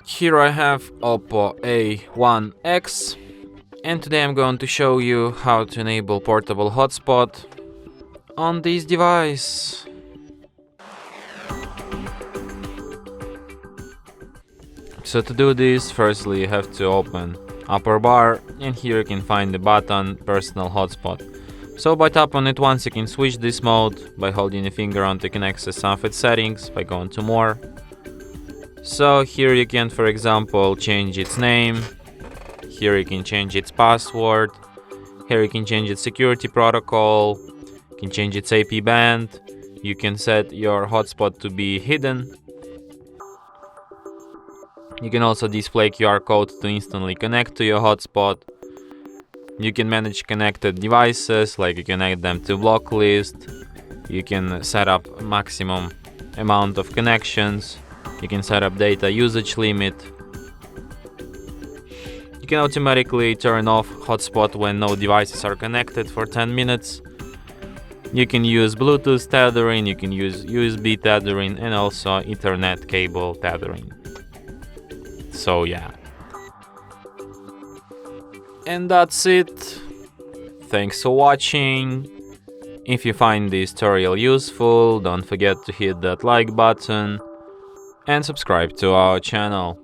Here I have OPPO A1X, and today I'm going to show you how to enable Portable Hotspot on this device. So to do this, firstly you have to open upper bar, and here you can find the button Personal Hotspot. So by tap on it once, you can switch this mode. By holding your finger on it, you can access some of its settings by going to more. So here you can, for example, change its name. Here you can change its password. Here you can change its security protocol. You can change its IP band. You can set your hotspot to be hidden. You can also display QR code to instantly connect to your hotspot. You can manage connected devices, like you can add them to block list. You can set up maximum amount of connections. You can set up data usage limit. You can automatically turn off hotspot when no devices are connected for 10 minutes. You can use Bluetooth tethering, you can use USB tethering, and also Ethernet cable tethering. So yeah. And that's it. Thanks for watching. If you find this tutorial useful, don't forget to hit that like button and subscribe to our channel.